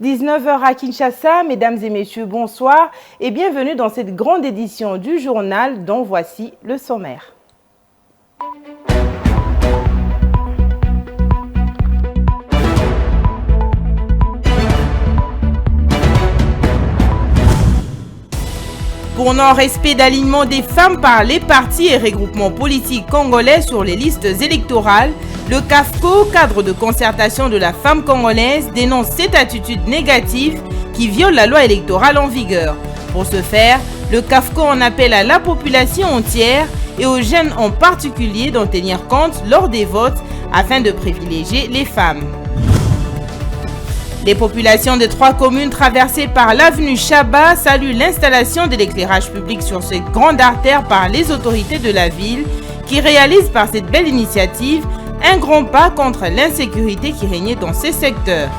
19 heures à Kinshasa, mesdames et messieurs, bonsoir et bienvenue dans cette grande édition du journal dont voici le sommaire. Pour non-respect d'alignement des femmes par les partis et regroupements politiques congolais sur les listes électorales, le CAFCO, cadre de concertation de la femme congolaise, dénonce cette attitude négative qui viole la loi électorale en vigueur. Pour ce faire, le CAFCO en appelle à la population entière et aux jeunes en particulier d'en tenir compte lors des votes afin de privilégier les femmes. Les populations des 3 communes traversées par l'avenue Chaba saluent l'installation de l'éclairage public sur cette grande artère par les autorités de la ville qui réalisent par cette belle initiative un grand pas contre l'insécurité qui régnait dans ces secteurs.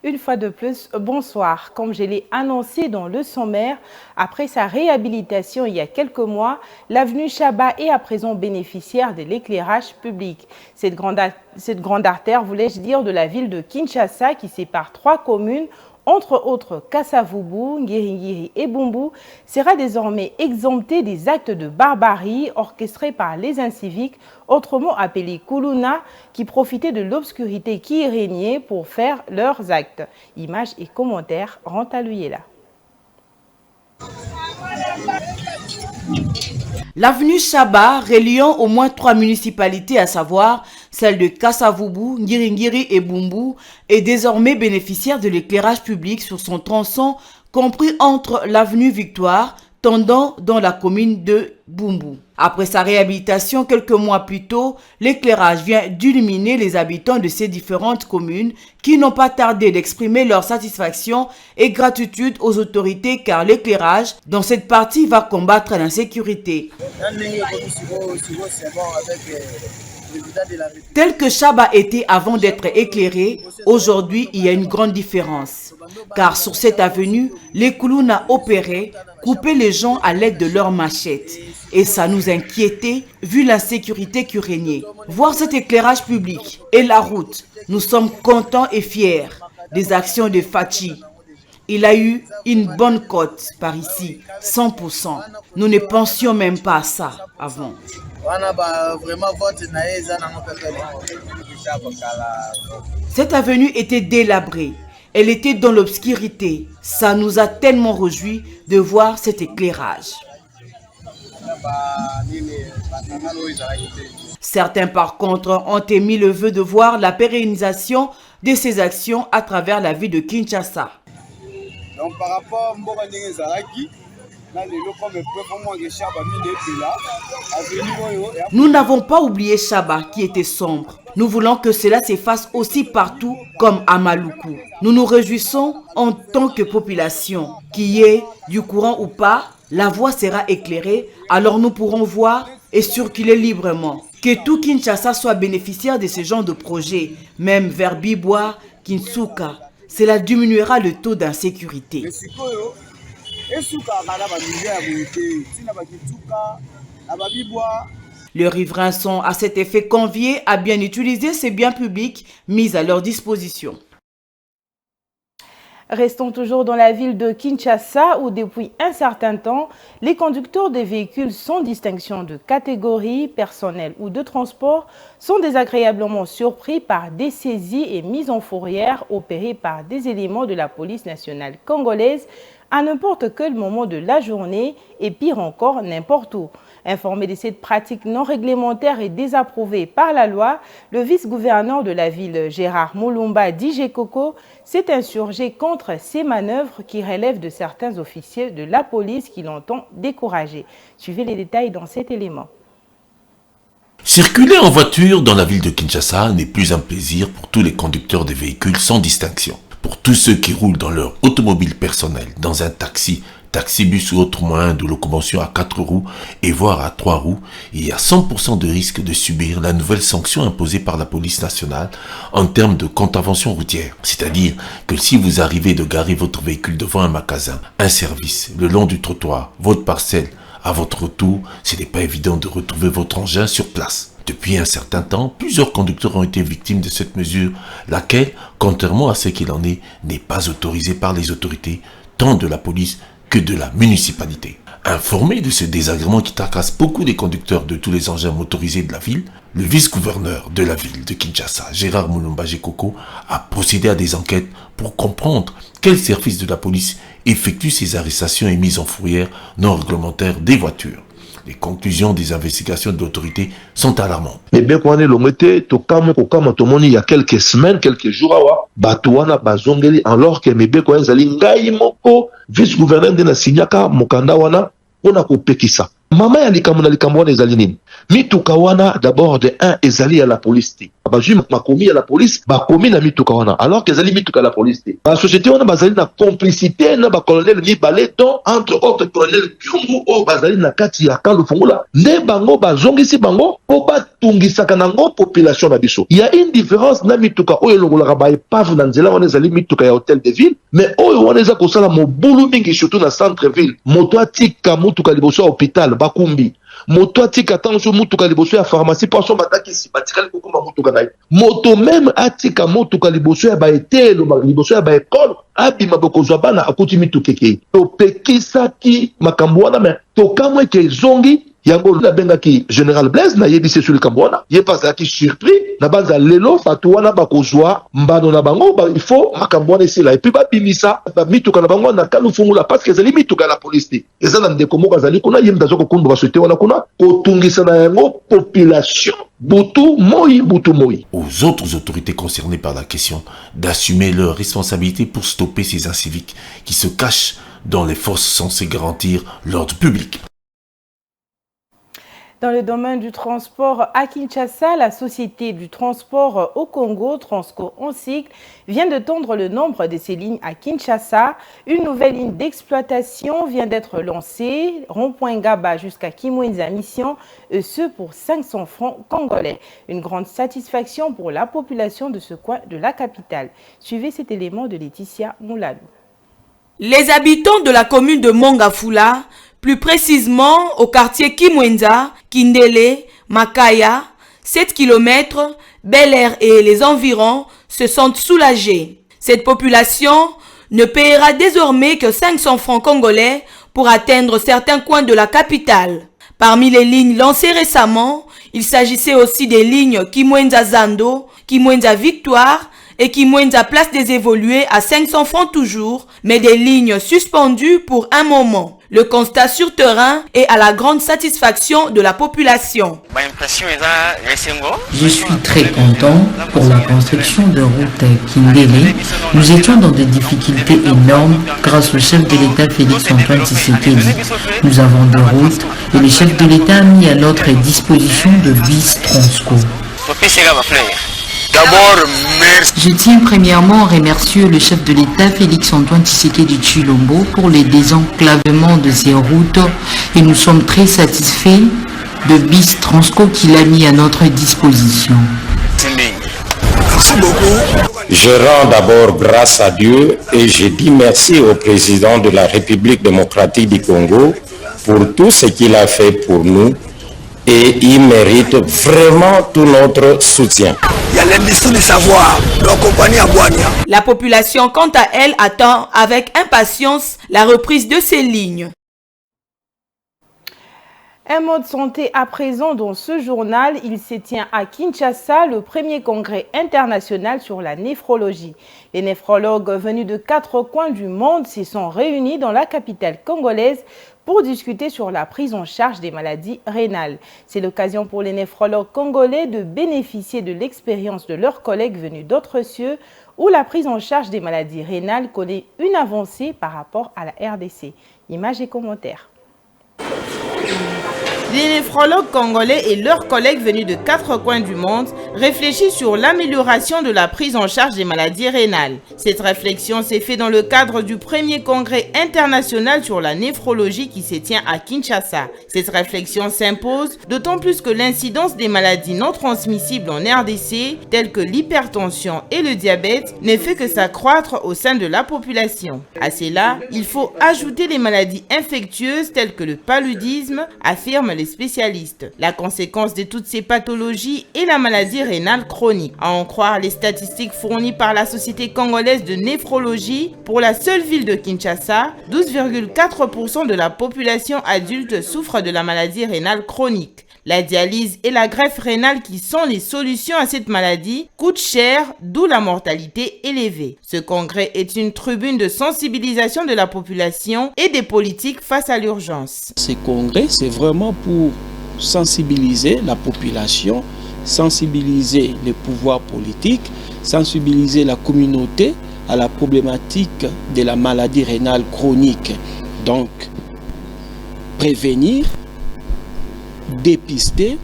Une fois de plus, bonsoir. Comme je l'ai annoncé dans le sommaire, après sa réhabilitation il y a quelques mois, l'avenue Chaba est à présent bénéficiaire de l'éclairage public. Cette grande artère, voulais-je dire, de la ville de Kinshasa qui sépare 3 communes, entre autres Kasavubu, Ngiringiri et Bumbu, sera désormais exemptée des actes de barbarie orchestrés par les inciviques, autrement appelés Kuluna, qui profitaient de l'obscurité qui y régnait pour faire leurs actes. Images et commentaires rentrent à Luyela. L'avenue Chaba, reliant au moins 3 municipalités, à savoir celle de Kasavubu, Ngiringiri et Bumbu, est désormais bénéficiaire de l'éclairage public sur son tronçon compris entre l'avenue Victoire, tendant dans la commune de Bumbu. Après sa réhabilitation quelques mois plus tôt, l'éclairage vient d'illuminer les habitants de ces différentes communes qui n'ont pas tardé d'exprimer leur satisfaction et gratitude aux autorités car l'éclairage dans cette partie va combattre l'insécurité. Tel que Chaba était avant d'être éclairé, aujourd'hui il y a une grande différence. Car sur cette avenue, les Kuluna opéraient, coupaient les gens à l'aide de leurs machettes. Et ça nous inquiétait vu l'insécurité qui régnait. Voir cet éclairage public et la route, nous sommes contents et fiers des actions de Fachi. Il a eu une bonne cote par ici, 100%. Nous ne pensions même pas à ça avant. Cette avenue était délabrée. Elle était dans l'obscurité. Ça nous a tellement réjouis de voir cet éclairage. Certains, par contre, ont émis le vœu de voir la pérennisation de ces actions à travers la ville de Kinshasa. Donc, par rapport à nous n'avons pas oublié Chaba qui était sombre. Nous voulons que cela s'efface aussi partout comme à Maluku. Nous nous réjouissons en tant que population, qu'il y ait du courant ou pas, la voie sera éclairée, alors nous pourrons voir et circuler librement. Que tout Kinshasa soit bénéficiaire de ce genre de projet, même vers Bibois, Kinsuka. Cela diminuera le taux d'insécurité. Les riverains sont à cet effet conviés à bien utiliser ces biens publics mis à leur disposition. Restons toujours dans la ville de Kinshasa où depuis un certain temps, les conducteurs des véhicules sans distinction de catégorie, personnel ou de transport sont désagréablement surpris par des saisies et mises en fourrière opérées par des éléments de la police nationale congolaise à n'importe quel moment de la journée et pire encore n'importe où. Informé de cette pratique non réglementaire et désapprouvée par la loi, le vice-gouverneur de la ville, Gérard Moulumba Dijekoko, s'est insurgé contre ces manœuvres qui relèvent de certains officiers de la police qui l'entend décourager. Suivez les détails dans cet élément. Circuler en voiture dans la ville de Kinshasa n'est plus un plaisir pour tous les conducteurs de véhicules sans distinction. pour tous ceux qui roulent dans leur automobile personnelle, dans un taxi, taxibus ou autre moyen de locomotion à 4 roues et voire à 3 roues, il y a 100% de risque de subir la nouvelle sanction imposée par la police nationale en termes de contravention routière. C'est-à-dire que si vous arrivez de garer votre véhicule devant un magasin, un service, le long du trottoir, votre parcelle, à votre retour, ce n'est pas évident de retrouver votre engin sur place. Depuis un certain temps, plusieurs conducteurs ont été victimes de cette mesure, laquelle, contrairement à ce qu'il en est, n'est pas autorisée par les autorités, tant de la police que de la municipalité. Informé de ce désagrément qui tracasse beaucoup des conducteurs de tous les engins motorisés de la ville, le vice-gouverneur de la ville de Kinshasa, Gérard Mulumba Gekoko, a procédé à des enquêtes pour comprendre quel service de la police effectue ces arrestations et mises en fourrière non réglementaires des voitures. Les conclusions des investigations de l'autorité sont alarmantes. Mais bien qu'on ait l'hommeté, tout il y a quelques semaines, quelques jours, Batouana Bazongeli, alors que mes bien qu'on ait Zalingaï Moko, vice-gouverneur de la Signaka, Mokandawana, on a coupé qui ça. Maman ya likamwana ezali nini? Mituka wana d'abord de un ezali à la police. Bazui makomi à la police, bakomi na mituka wana. Alors que ezali mituka à la police. La société wana bazali na complicité na ba colonel Mibale dont entre autres colonel Kyungu o bazali na kati ya Kalu Fungula. Ne bango bazongisi bango po batungisaka nango population na biso. Il y a une différence na mituka oyo longola ba epave na nzela wana ezali mituka ya hôtel de ville, mais oyo wana eza kosala mobulu mingi surtout na centre ville. Moto atika mutuka liboso ya hôpital bakumbi. Moto atika tanso mutuka liboso ya pharmacie poisson batakisi batikali kokoma mutuka na ye. Moto même atika mutuka liboso ya baetelo liboso ya baekole abima bokozwa bana akuti mitukeke. To pekisaki makambo wana mais to kamwe ke zongi yango la bengaki Général Blaise na yebise sur le Cambouana ye pasaki surpris na banza lelo fatuana bakozwa mbano na bango il faut makambouana ici là et puis ba bimisa ba mituka na bango na Kalu Fungula parce que zali mituka la police eza na ndeko moko zali kuna yemda zoko kundu ba souhaiter wana kuna kotungisa na yango population butu moi. Aux autres autorités concernées par la question d'assumer leurs responsabilités pour stopper ces inciviques qui se cachent dans les forces censées garantir l'ordre public. Dans le domaine du transport à Kinshasa, la société du transport au Congo, Transco en cycle, vient de tondre le nombre de ses lignes à Kinshasa. Une nouvelle ligne d'exploitation vient d'être lancée, rond-point Gaba jusqu'à Kimwenza Mission, et ce pour 500 francs congolais. Une grande satisfaction pour la population de ce coin de la capitale. Suivez cet élément de Laetitia Mouladou. Les habitants de la commune de Mongafula, plus précisément au quartier Kimwenza, Kindele, Makaya, 7 km, Bel Air et les environs se sentent soulagés. Cette population ne paiera désormais que 500 francs congolais pour atteindre certains coins de la capitale. Parmi les lignes lancées récemment, il s'agissait aussi des lignes Kimwenza Zando, Kimwenza Victoire et Kimwenza Place des Évolués à 500 francs toujours, mais des lignes suspendues pour un moment. Le constat sur terrain est à la grande satisfaction de la population. Je suis très content pour la construction de route Kindele. Nous étions dans des difficultés énormes grâce au chef de l'État Félix-Antoine Tshisekedi. Nous avons des routes et le chef de l'État a mis à notre disposition de bis Transco. Je tiens premièrement à remercier le chef de l'État Félix-Antoine Tshisekedi Tshilombo pour les désenclavements de ces routes et nous sommes très satisfaits de bis Transco qu'il a mis à notre disposition. Merci beaucoup. Je rends d'abord grâce à Dieu et je dis merci au président de la République démocratique du Congo pour tout ce qu'il a fait pour nous. Et il mérite vraiment tout notre soutien. Il y a l'industrie du savoir, la compagnie à Boigna. La population, quant à elle, attend avec impatience la reprise de ces lignes. Un mot de santé à présent dans ce journal. Il se tient à Kinshasa le premier congrès international sur la néphrologie. Les néphrologues venus de 4 coins du monde se sont réunis dans la capitale congolaise pour discuter sur la prise en charge des maladies rénales. C'est l'occasion pour les néphrologues congolais de bénéficier de l'expérience de leurs collègues venus d'autres cieux où la prise en charge des maladies rénales connaît une avancée par rapport à la RDC. Images et commentaires. Les néphrologues congolais et leurs collègues venus de 4 coins du monde réfléchit sur l'amélioration de la prise en charge des maladies rénales. Cette réflexion s'est faite dans le cadre du premier congrès international sur la néphrologie qui se tient à Kinshasa. Cette réflexion s'impose d'autant plus que l'incidence des maladies non transmissibles en RDC, telles que l'hypertension et le diabète, ne fait que s'accroître au sein de la population. À cela, il faut ajouter les maladies infectieuses telles que le paludisme, affirment les spécialistes. La conséquence de toutes ces pathologies est la maladie rénale chronique. À en croire les statistiques fournies par la Société congolaise de néphrologie, pour la seule ville de Kinshasa, 12,4% de la population adulte souffre de la maladie rénale chronique. La dialyse et la greffe rénale, qui sont les solutions à cette maladie, coûtent cher, d'où la mortalité élevée. Ce congrès est une tribune de sensibilisation de la population et des politiques face à l'urgence. Ce congrès, c'est vraiment pour sensibiliser la population, sensibiliser les pouvoirs politiques, sensibiliser la communauté à la problématique de la maladie rénale chronique. Donc, prévenir, dépister,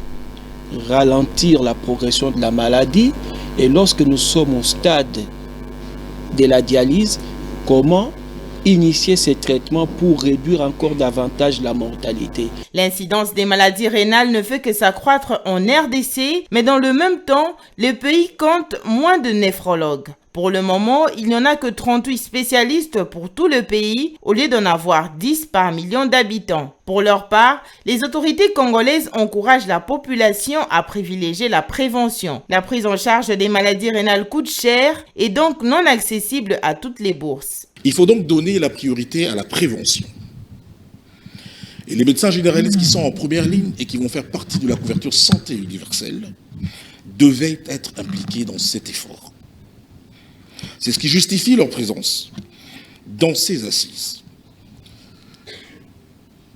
ralentir la progression de la maladie, et lorsque nous sommes au stade de la dialyse, comment initier ces traitements pour réduire encore davantage la mortalité. L'incidence des maladies rénales ne fait que s'accroître en RDC, mais dans le même temps, le pays compte moins de néphrologues. Pour le moment, il n'y en a que 38 spécialistes pour tout le pays, au lieu d'en avoir 10 par million d'habitants. Pour leur part, les autorités congolaises encouragent la population à privilégier la prévention. La prise en charge des maladies rénales coûte cher et donc non accessible à toutes les bourses. Il faut donc donner la priorité à la prévention. Et les médecins généralistes qui sont en première ligne et qui vont faire partie de la couverture santé universelle devaient être impliqués dans cet effort. C'est ce qui justifie leur présence dans ces assises.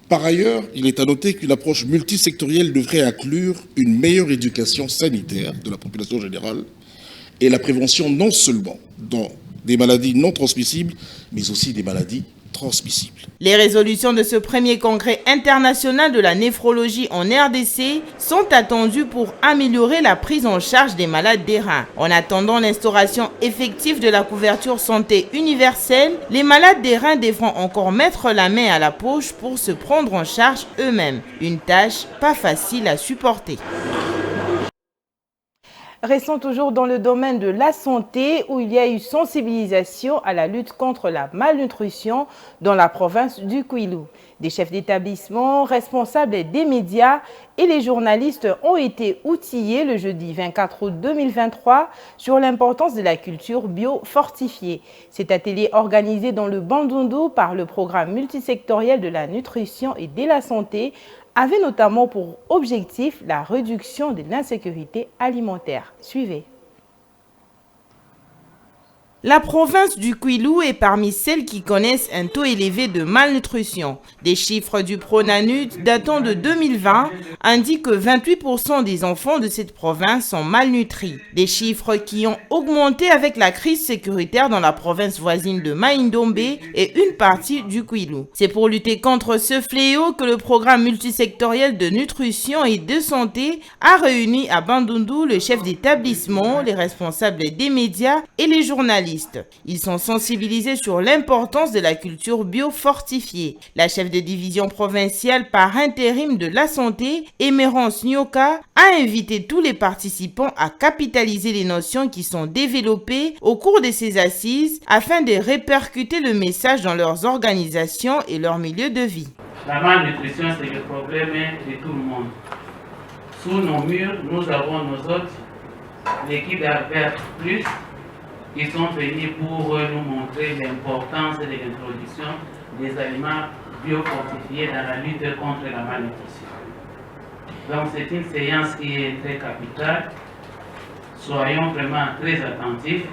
Par ailleurs, il est à noter qu'une approche multisectorielle devrait inclure une meilleure éducation sanitaire de la population générale et la prévention non seulement dans des maladies non transmissibles, mais aussi des maladies transmissibles. Les résolutions de ce premier congrès international de la néphrologie en RDC sont attendues pour améliorer la prise en charge des malades des reins. En attendant l'instauration effective de la couverture santé universelle, les malades des reins devront encore mettre la main à la poche pour se prendre en charge eux-mêmes. Une tâche pas facile à supporter. Restons toujours dans le domaine de la santé où il y a eu sensibilisation à la lutte contre la malnutrition dans la province du Kwilu. Des chefs d'établissement, responsables des médias et les journalistes ont été outillés le jeudi 24 août 2023 sur l'importance de la culture bio-fortifiée. Cet atelier organisé dans le Bandundu par le programme multisectoriel de la nutrition et de la santé avait notamment pour objectif la réduction de l'insécurité alimentaire. Suivez. La province du Kwilu est parmi celles qui connaissent un taux élevé de malnutrition. Des chiffres du Pronanud datant de 2020 indiquent que 28% des enfants de cette province sont malnutris. Des chiffres qui ont augmenté avec la crise sécuritaire dans la province voisine de Mai-Ndombe et une partie du Kwilu. C'est pour lutter contre ce fléau que le programme multisectoriel de nutrition et de santé a réuni à Bandundu le chef d'établissement, les responsables des médias et les journalistes. Ils sont sensibilisés sur l'importance de la culture bio-fortifiée. La chef de division provinciale par intérim de la santé, Emerance Nyoka, a invité tous les participants à capitaliser les notions qui sont développées au cours de ces assises afin de répercuter le message dans leurs organisations et leur milieu de vie. La malnutrition, c'est le problème de tout le monde. Sous nos murs, nous avons nos hôtes, l'équipe d'Albert Plus, qui sont venus pour nous montrer l'importance de l'introduction des aliments biofortifiés dans la lutte contre la malnutrition. Donc c'est une séance qui est très capitale. Soyons vraiment très attentifs.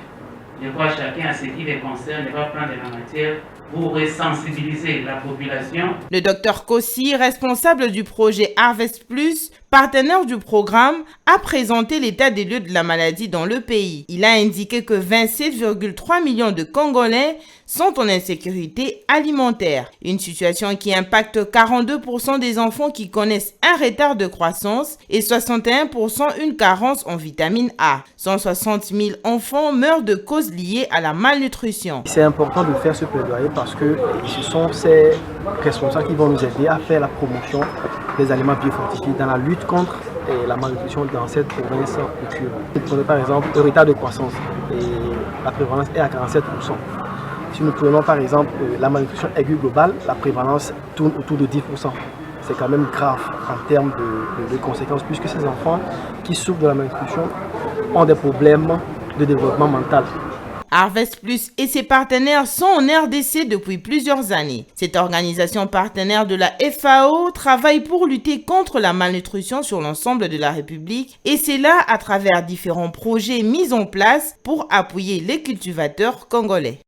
Je crois que chacun à ce qui les concerne va prendre la matière pour sensibiliser la population. Le docteur Kossi, responsable du projet Harvest Plus, partenaire du programme, a présenté l'état des lieux de la maladie dans le pays. Il a indiqué que 27,3 millions de Congolais sont en insécurité alimentaire. Une situation qui impacte 42% des enfants qui connaissent un retard de croissance et 61% une carence en vitamine A. 160 000 enfants meurent de causes liées à la malnutrition. C'est important de faire ce plaidoyer parce que ce sont ces responsables qui vont nous aider à faire la promotion des aliments biofortifiés dans la lutte contre la malnutrition dans cette province occurrente. Par exemple, le retard de croissance et la prévalence est à 47%. Si nous prenons par exemple la malnutrition aiguë globale, la prévalence tourne autour de 10%. C'est quand même grave en termes de conséquences puisque ces enfants qui souffrent de la malnutrition ont des problèmes de développement mental. Harvest Plus et ses partenaires sont en RDC depuis plusieurs années. Cette organisation partenaire de la FAO travaille pour lutter contre la malnutrition sur l'ensemble de la République et c'est là à travers différents projets mis en place pour appuyer les cultivateurs congolais.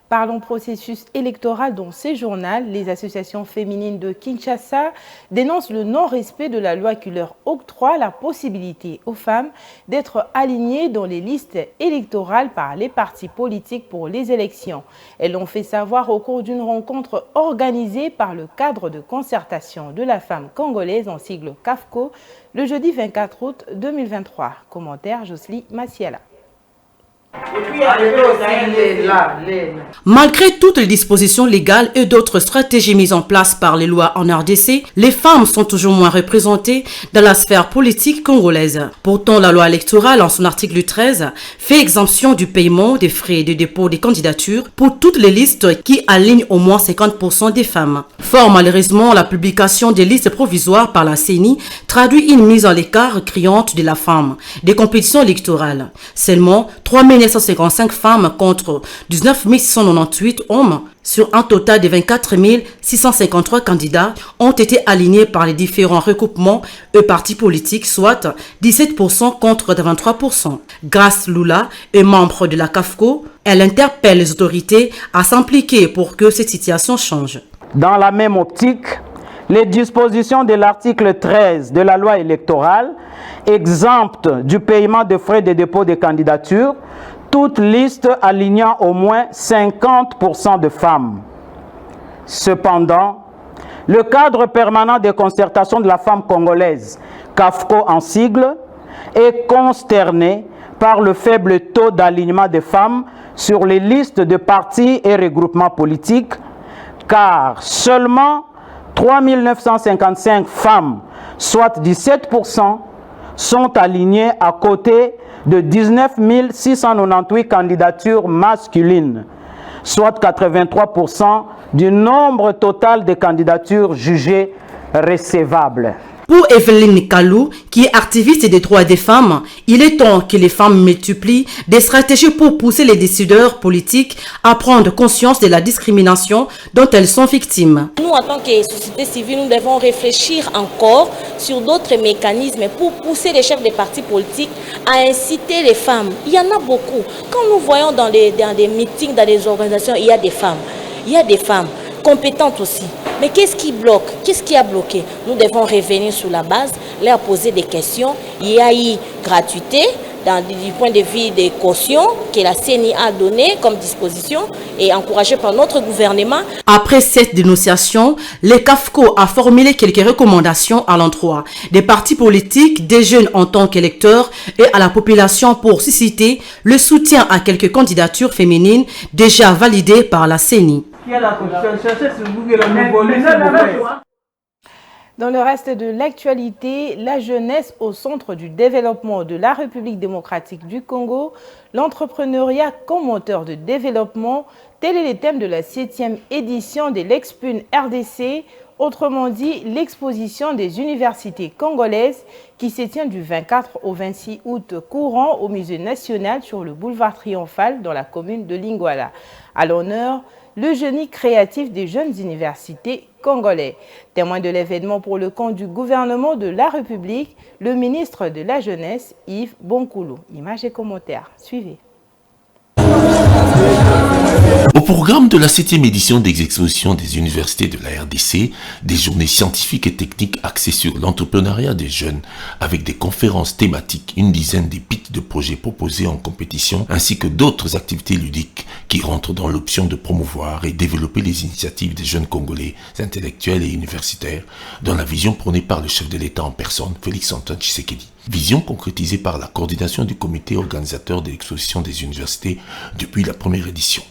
Parlons processus électoral dans ces journaux. Les associations féminines de Kinshasa dénoncent le non-respect de la loi qui leur octroie la possibilité aux femmes d'être alignées dans les listes électorales par les partis politiques pour les élections. Elles l'ont fait savoir au cours d'une rencontre organisée par le cadre de concertation de la femme congolaise en sigle CAFCO le jeudi 24 août 2023. Commentaire Jocelyne Massiala. Malgré toutes les dispositions légales et d'autres stratégies mises en place par les lois en RDC, les femmes sont toujours moins représentées dans la sphère politique congolaise. Pourtant, la loi électorale, en son article 13, fait exemption du paiement des frais de dépôt des candidatures pour toutes les listes qui alignent au moins 50% des femmes. Fort malheureusement, la publication des listes provisoires par la CENI traduit une mise en l'écart criante de la femme des compétitions électorales. Seulement 3.955 femmes contre 19 698 hommes sur un total de 24 653 candidats ont été alignés par les différents regroupements et partis politiques, soit 17% contre 23%. Grace Lula est membre de la CAFCO. Elle interpelle les autorités à s'impliquer pour que cette situation change. Dans la même optique, les dispositions de l'article 13 de la loi électorale exemptent du paiement de frais de dépôt de candidature toute liste alignant au moins 50% de femmes. Cependant, le cadre permanent de concertation de la femme congolaise, CAFCO en sigle, est consterné par le faible taux d'alignement des femmes sur les listes de partis et regroupements politiques, car seulement 3 955 femmes, soit 17%, sont alignées à côté de 19 698 candidatures masculines, soit 83% du nombre total de candidatures jugées recevables. Pour Evelyne Kalou, qui est activiste des droits des femmes, il est temps que les femmes multiplient des stratégies pour pousser les décideurs politiques à prendre conscience de la discrimination dont elles sont victimes. Nous, en tant que société civile, nous devons réfléchir encore sur d'autres mécanismes pour pousser les chefs des partis politiques à inciter les femmes. Il y en a beaucoup. Quand nous voyons dans des meetings, dans des organisations, il y a des femmes. Il y a des femmes compétentes aussi. Mais qu'est-ce qui bloque? Qu'est-ce qui a bloqué? Nous devons revenir sur la base, leur poser des questions. Il y a eu gratuité du point de vue des cautions que la CENI a donné comme disposition et encouragée par notre gouvernement. Après cette dénonciation, le CAFCO a formulé quelques recommandations à l'endroit des partis politiques, des jeunes en tant qu'électeurs et à la population pour susciter le soutien à quelques candidatures féminines déjà validées par la CENI. Dans le reste de l'actualité, la jeunesse au centre du développement de la République démocratique du Congo, l'entrepreneuriat comme moteur de développement, tel est le thème de la 7e édition de l'Expune RDC, autrement dit l'exposition des universités congolaises qui se tient du 24 au 26 août courant au Musée national sur le boulevard Triomphal dans la commune de Lingwala. À l'honneur, le génie créatif des jeunes universités congolais. Témoin de l'événement pour le compte du gouvernement de la République, le ministre de la Jeunesse, Yves Bonkoulou. Images et commentaires. Suivez. Au programme de la 7e édition des expositions des universités de la RDC, des journées scientifiques et techniques axées sur l'entrepreneuriat des jeunes, avec des conférences thématiques, une dizaine des pitchs de projets proposés en compétition, ainsi que d'autres activités ludiques qui rentrent dans l'option de promouvoir et développer les initiatives des jeunes Congolais, intellectuels et universitaires, dans la vision prônée par le chef de l'État en personne, Félix-Antoine Tshisekedi. Vision concrétisée par la coordination du comité organisateur de l'exposition des universités depuis la première édition.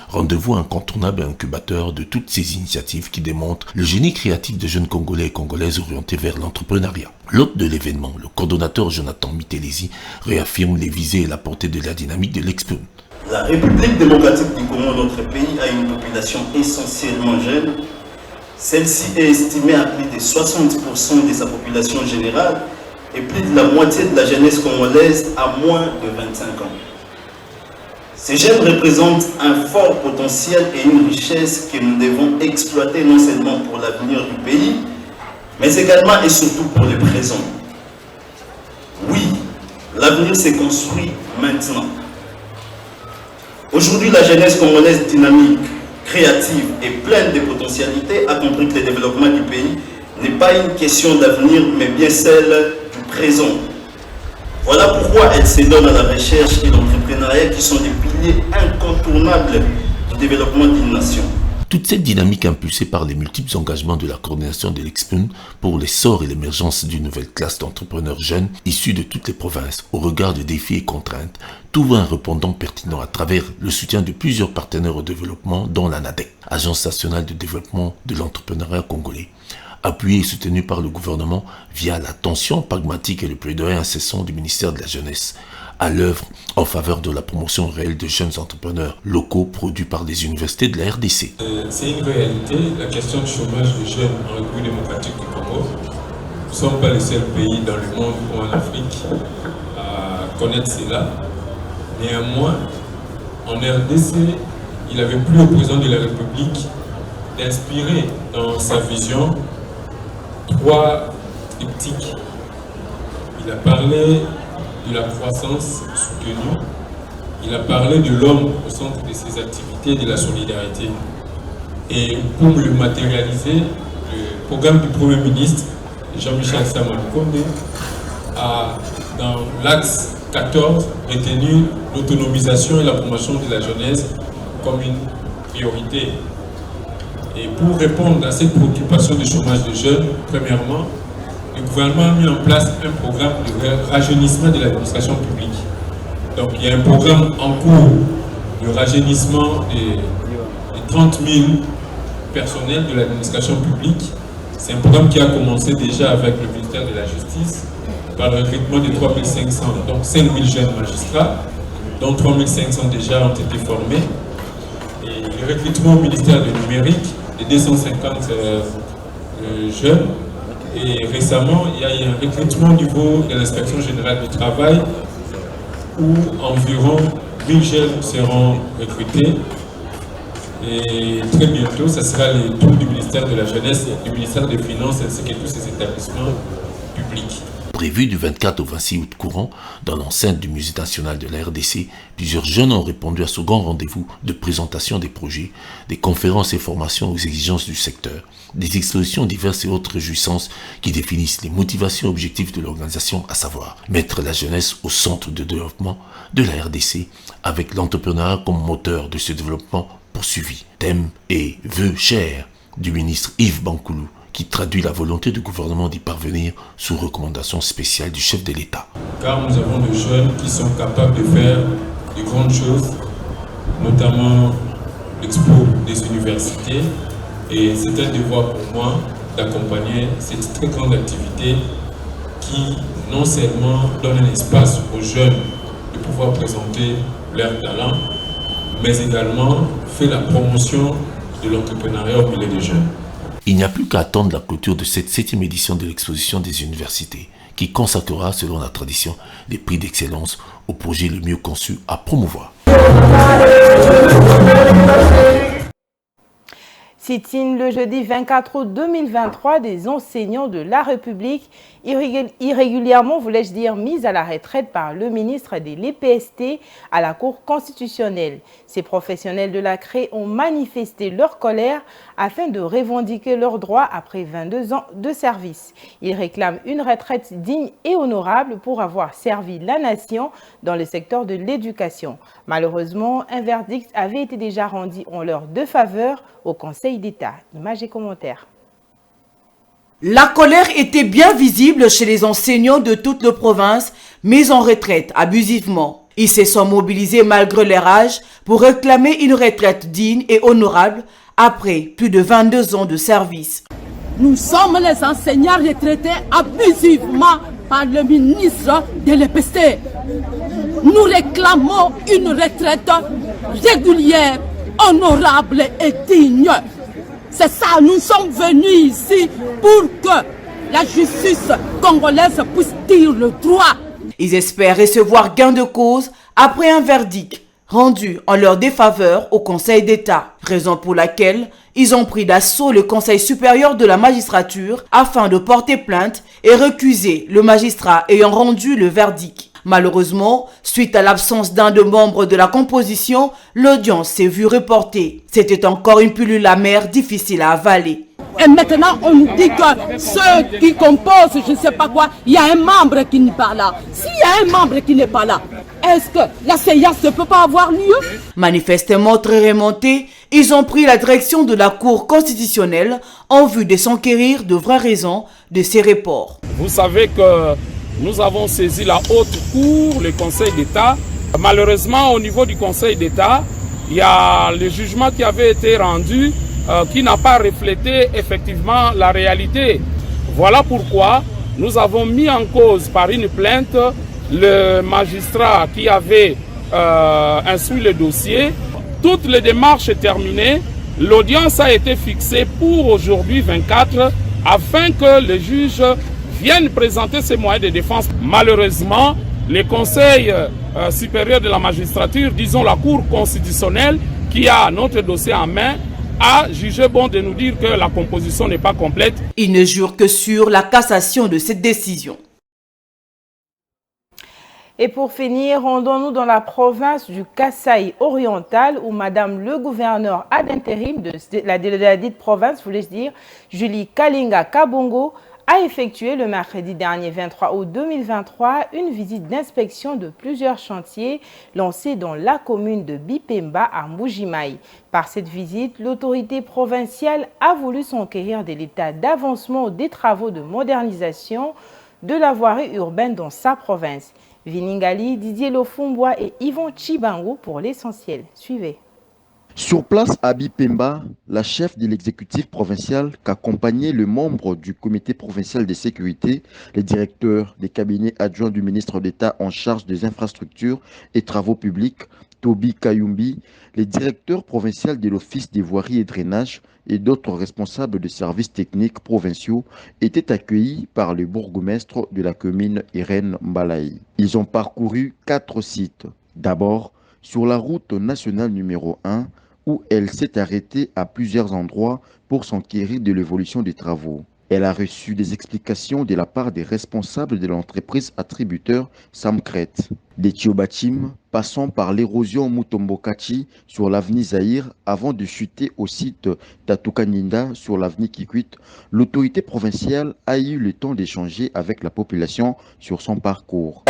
Rendez-vous incontournable et incubateur de toutes ces initiatives qui démontrent le génie créatif des jeunes Congolais et Congolaises orientés vers l'entrepreneuriat. L'hôte de l'événement, le coordonnateur Jonathan Mitelesi, réaffirme les visées et la portée de la dynamique de l'Expo. La République démocratique du Congo, notre pays, a une population essentiellement jeune. Celle-ci est estimée à plus de 60% de sa population générale et plus de la moitié de la jeunesse congolaise a moins de 25 ans. Ces jeunes représentent un fort potentiel et une richesse que nous devons exploiter non seulement pour l'avenir du pays, mais également et surtout pour le présent. Oui, l'avenir se construit maintenant. Aujourd'hui, la jeunesse congolaise dynamique, créative et pleine de potentialités a compris que le développement du pays n'est pas une question d'avenir, mais bien celle du présent. Voilà pourquoi elle se donne à la recherche et l'entrepreneuriat qui sont des piliers incontournables du développement d'une nation. Toute cette dynamique impulsée par les multiples engagements de la coordination de l'Expun pour l'essor et l'émergence d'une nouvelle classe d'entrepreneurs jeunes issus de toutes les provinces au regard de défis et contraintes, trouve un répondant pertinent à travers le soutien de plusieurs partenaires au développement dont l'ANADEC, Agence nationale de développement de l'entrepreneuriat congolais, appuyé et soutenu par le gouvernement via l'attention pragmatique et le plaidoyer incessant du ministère de la Jeunesse, à l'œuvre en faveur de la promotion réelle de jeunes entrepreneurs locaux produits par les universités de la RDC. C'est une réalité, la question du chômage des jeunes en République démocratique du Congo. Nous ne sommes pas les seuls pays dans le monde ou en Afrique à connaître cela. Néanmoins, en RDC, il avait plu au président de la République d'inspirer dans sa vision 3 triptyques. Il a parlé de la croissance soutenue, il a parlé de l'homme au centre de ses activités et de la solidarité. Et pour le matérialiser, le programme du Premier ministre, Jean-Michel Sama-Lukonde, a, dans l'axe 14, retenu l'autonomisation et la promotion de la jeunesse comme une priorité. Et pour répondre à cette préoccupation du chômage des jeunes, premièrement, le gouvernement a mis en place un programme de rajeunissement de l'administration publique. Donc il y a un programme en cours de rajeunissement des 30 000 personnels de l'administration publique. C'est un programme qui a commencé déjà avec le ministère de la Justice par le recrutement de 3 500, donc 5 000 jeunes magistrats, dont 3 500 déjà ont été formés. Et le recrutement au ministère du numérique de 250 jeunes. Et récemment, il y a eu un recrutement au niveau de l'inspection générale du travail où environ 1000 jeunes seront recrutés. Et très bientôt, ce sera le tour du ministère de la Jeunesse, du ministère des Finances ainsi que tous ces établissements publics. Prévu du 24 au 26 août courant, dans l'enceinte du Musée national de la RDC, plusieurs jeunes ont répondu à ce grand rendez-vous de présentation des projets, des conférences et formations aux exigences du secteur, des expositions diverses et autres jouissances qui définissent les motivations et objectifs de l'organisation, à savoir mettre la jeunesse au centre de développement de la RDC, avec l'entrepreneuriat comme moteur de ce développement poursuivi. Thème et vœux chers du ministre Yves Bankoulou, qui traduit la volonté du gouvernement d'y parvenir sous recommandation spéciale du chef de l'État. Car nous avons des jeunes qui sont capables de faire de grandes choses, notamment l'expo des universités. Et c'est un devoir pour moi d'accompagner cette très grande activité qui non seulement donne un espace aux jeunes de pouvoir présenter leurs talents, mais également fait la promotion de l'entrepreneuriat au milieu des jeunes. Il n'y a plus qu'à attendre la clôture de cette 7e édition de l'exposition des universités, qui consacrera, selon la tradition, les prix d'excellence au projet le mieux conçu à promouvoir. Sit-in le jeudi 24 août 2023 des enseignants de la République, irrégulièrement, voulais-je dire, mis à la retraite par le ministre de l'EPST à la Cour constitutionnelle. Ces professionnels de la CRE ont manifesté leur colère afin de revendiquer leurs droits après 22 ans de service. Ils réclament une retraite digne et honorable pour avoir servi la nation dans le secteur de l'éducation. Malheureusement, un verdict avait été déjà rendu en leur défaveur au Conseil d'État. Images et commentaires. La colère était bien visible chez les enseignants de toute la province, mis en retraite abusivement. Ils se sont mobilisés malgré leur âge pour réclamer une retraite digne et honorable après plus de 22 ans de service. Nous sommes les enseignants retraités abusivement par le ministre de l'EPC. Nous réclamons une retraite régulière, honorable et digne. C'est ça, nous sommes venus ici pour que la justice congolaise puisse dire le droit. Ils espèrent recevoir gain de cause après un verdict rendu en leur défaveur au Conseil d'État, raison pour laquelle ils ont pris d'assaut le Conseil supérieur de la magistrature afin de porter plainte et recuser le magistrat ayant rendu le verdict. Malheureusement, suite à l'absence d'un des membres de la composition, l'audience s'est vue reportée. C'était encore une pilule amère difficile à avaler. Et maintenant, on nous dit que ceux qui composent, je ne sais pas quoi, il y a un membre qui n'est pas là. S'il y a un membre qui n'est pas là, est-ce que la séance ne peut pas avoir lieu? Manifestement très remontés, ils ont pris la direction de la Cour constitutionnelle en vue de s'enquérir de vraies raisons de ces reports. Vous savez que nous avons saisi la haute cour, le Conseil d'État. Malheureusement, au niveau du Conseil d'État, il y a le jugement qui avait été rendu qui n'a pas reflété effectivement la réalité. Voilà pourquoi nous avons mis en cause par une plainte le magistrat qui avait instruit le dossier. Toutes les démarches terminées, l'audience a été fixée pour aujourd'hui 24 afin que le juge vienne présenter ses moyens de défense. Malheureusement, le Conseil supérieur de la magistrature, disons la Cour constitutionnelle qui a notre dossier en main, a jugé bon de nous dire que la composition n'est pas complète. Il ne jure que sur la cassation de cette décision. Et pour finir, rendons-nous dans la province du Kasaï oriental où Madame le gouverneur ad intérim de la dite province, voulais-je dire, Julie Kalinga Kabongo, a effectué le mercredi dernier 23 août 2023 une visite d'inspection de plusieurs chantiers lancés dans la commune de Bipemba à Mbujimaï. Par cette visite, l'autorité provinciale a voulu s'enquérir de l'état d'avancement des travaux de modernisation de la voirie urbaine dans sa province. Viningali, Didier Lofumbois et Yvon Chibango pour l'essentiel. Suivez. Sur place à Bipemba, la chef de l'exécutif provincial qu'accompagnait le membre du comité provincial de sécurité, le directeur des cabinets adjoints du ministre d'État en charge des infrastructures et travaux publics, Toby Kayumbi, le directeur provincial de l'Office des voiries et drainage et d'autres responsables de services techniques provinciaux étaient accueillis par le bourgmestre de la commune Irène Mbalaï. Ils ont parcouru 4 sites. D'abord, sur la route nationale numéro 1, où elle s'est arrêtée à plusieurs endroits pour s'enquérir de l'évolution des travaux. Elle a reçu des explications de la part des responsables de l'entreprise attributeur Samkret. Des Tiobachim, passant par l'érosion Mutombokachi sur l'avenue Zahir avant de chuter au site Tatukaninda sur l'avenue Kikwit, l'autorité provinciale a eu le temps d'échanger avec la population sur son parcours.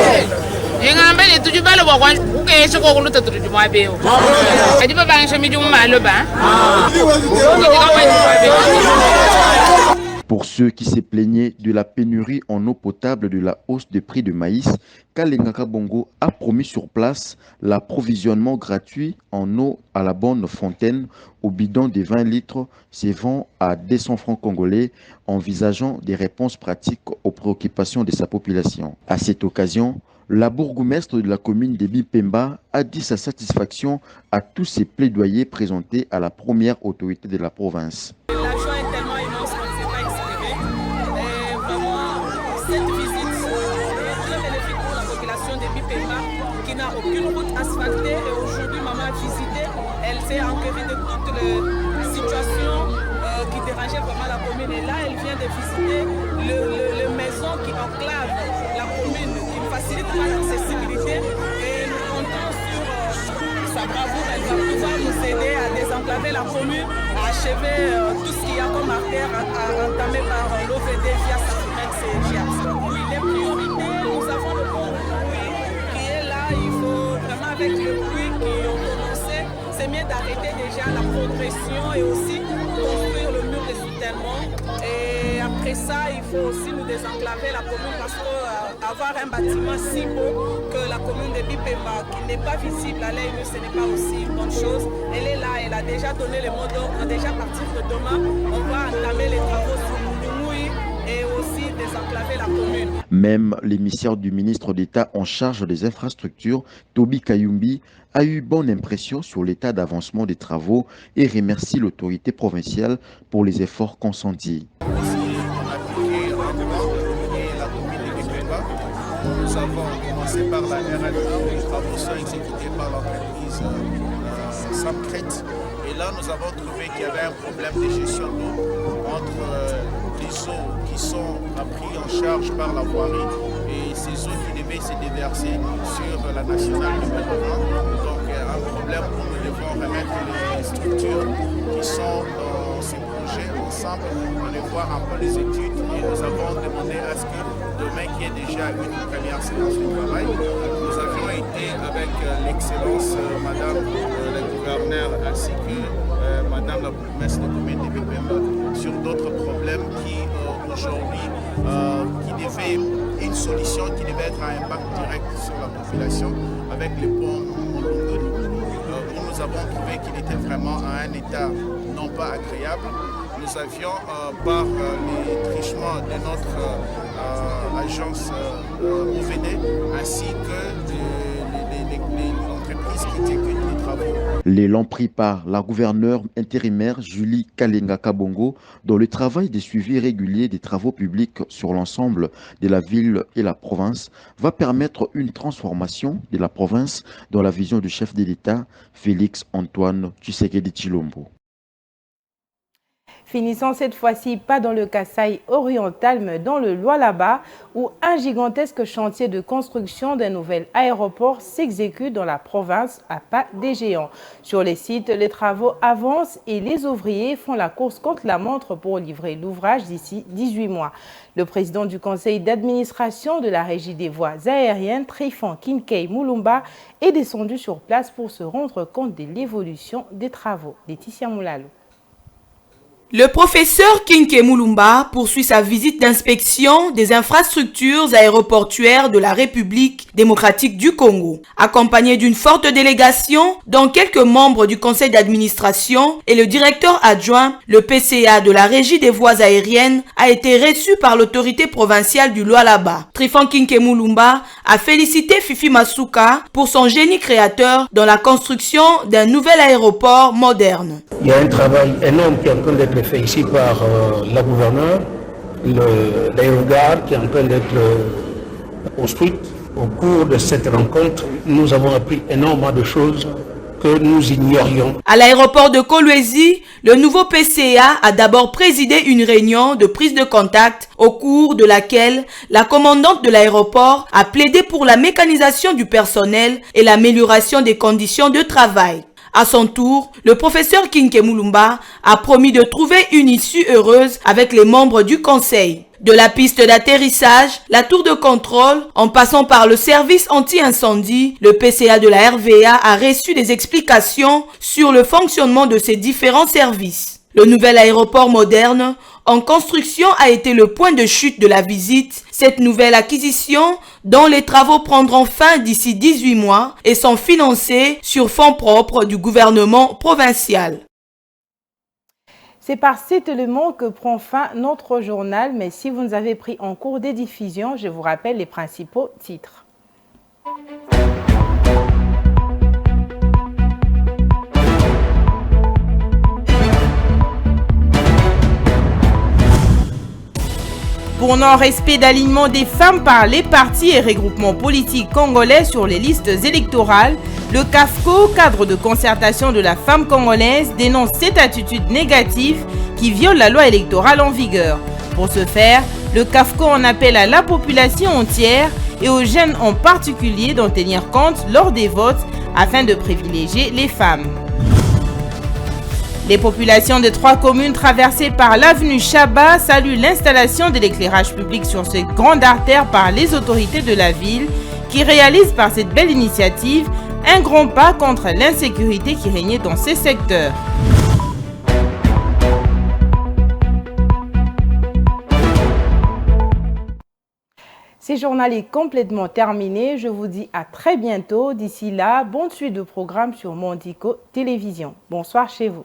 Pour ceux qui se plaignaient de la pénurie en eau potable de la hausse des prix de maïs, Kalinga Kabongo a promis sur place l'approvisionnement gratuit en eau à la bonne fontaine au bidon de 20 litres se vend à 200 francs congolais, envisageant des réponses pratiques aux préoccupations de sa population. À cette occasion, la bourgmestre de la commune de Bipemba a dit sa satisfaction à tous ces plaidoyers présentés à la première autorité de la province. Qui n'a aucune route asphaltée et aujourd'hui maman a visité, elle s'est enquérée de toutes les situations qui dérangeaient vraiment la commune et là elle vient de visiter les maisons qui enclavent la commune, qui facilitent l'accessibilité et nous comptons sur sa bravoure, elle va pouvoir nous aider à désenclaver la commune, à achever tout ce qu'il y a comme artère entamé par l'OVD via Safumex et GIAPS. Oui, les priorités, nous avons le pont qui est là, il faut vraiment avec le pluie qui ont commencé, c'est mieux d'arrêter déjà la progression et aussi construire le mur de soutènement. Et après ça, il faut aussi nous désenclaver la commune parce qu'avoir un bâtiment si beau que la commune de Bipemba, qui n'est pas visible à l'œil, ce n'est pas aussi une bonne chose. Elle est là, elle a déjà donné le mot d'ordre. Déjà à partir de demain, on va entamer les travaux sur Mounioui et aussi désenclaver la commune. Même l'émissaire du ministre d'État en charge des infrastructures, Toby Kayumbi, a eu bonne impression sur l'état d'avancement des travaux et remercie l'autorité provinciale pour les efforts consentis. Nous avons commencé par la RL1, les travaux sont exécutés par l'entreprise Samcrète. Et là, nous avons trouvé qu'il y avait un problème de gestion d'eau entre les eaux qui sont pris en charge par la voirie et ces eaux qui devaient se déverser sur la nationale de Bénin. Donc, un problème où nous devons remettre les structures qui sont dans ces projets ensemble, aller voir un peu les études et nous avons demandé à ce que demain qu'il y ait déjà une première séance de travail. Nous avions été avec l'excellence Madame la gouverneure ainsi que Madame la bourgmestre de commune de Bipemba sur d'autres problèmes qui aujourd'hui qui devaient une solution qui devait être à impact direct sur la population avec les ponts Molongoli où nous avons trouvé qu'il était vraiment à un état non pas agréable. Nous avions par les trichements de notre agence OVD ainsi que l'entreprise qui exécute les travaux. L'élan pris par la gouverneure intérimaire Julie Kalenga Kabongo dans le travail de suivi régulier des travaux publics sur l'ensemble de la ville et la province va permettre une transformation de la province dans la vision du chef de l'État Félix Antoine Tshisekedi Tshilombo. Finissons cette fois-ci pas dans le Kasaï oriental, mais dans le Lualaba, où un gigantesque chantier de construction d'un nouvel aéroport s'exécute dans la province à pas des géants. Sur les sites, les travaux avancent et les ouvriers font la course contre la montre pour livrer l'ouvrage d'ici 18 mois. Le président du conseil d'administration de la Régie des voies aériennes, Trifon Kinkei Mulumba, est descendu sur place pour se rendre compte de l'évolution des travaux. Laetitia Moulalo. Le professeur Kinke Mulumba poursuit sa visite d'inspection des infrastructures aéroportuaires de la République démocratique du Congo. Accompagné d'une forte délégation, dont quelques membres du conseil d'administration et le directeur adjoint, le PCA de la Régie des voies aériennes a été reçu par l'autorité provinciale du Lualaba. Trifon Kinke Mulumba a félicité Fifi Masuka pour son génie créateur dans la construction d'un nouvel aéroport moderne. Il y a un travail énorme qui est en train d'être fait ici par la gouverneure, l'aérogare qui est en train d'être construite. Au cours de cette rencontre, nous avons appris énormément de choses que nous ignorions. À l'aéroport de Kolwezi, le nouveau PCA a d'abord présidé une réunion de prise de contact au cours de laquelle la commandante de l'aéroport a plaidé pour la mécanisation du personnel et l'amélioration des conditions de travail. À son tour, le professeur Kinke Mulumba a promis de trouver une issue heureuse avec les membres du conseil. De la piste d'atterrissage, la tour de contrôle, en passant par le service anti-incendie, le PCA de la RVA a reçu des explications sur le fonctionnement de ces différents services. Le nouvel aéroport moderne en construction a été le point de chute de la visite. Cette nouvelle acquisition, dont les travaux prendront fin d'ici 18 mois et sont financés sur fonds propres du gouvernement provincial. C'est par cet élément que prend fin notre journal, mais si vous nous avez pris en cours des diffusions, je vous rappelle les principaux titres. Pour non-respect d'alignement des femmes par les partis et regroupements politiques congolais sur les listes électorales, le CAFCO, cadre de concertation de la femme congolaise, dénonce cette attitude négative qui viole la loi électorale en vigueur. Pour ce faire, le CAFCO en appelle à la population entière et aux jeunes en particulier d'en tenir compte lors des votes afin de privilégier les femmes. Les populations de 3 communes traversées par l'avenue Chaba saluent l'installation de l'éclairage public sur cette grande artère par les autorités de la ville qui réalisent par cette belle initiative un grand pas contre l'insécurité qui régnait dans ces secteurs. Ce journal est complètement terminé. Je vous dis à très bientôt. D'ici là, bonne suite de programmes sur Mondico Télévision. Bonsoir chez vous.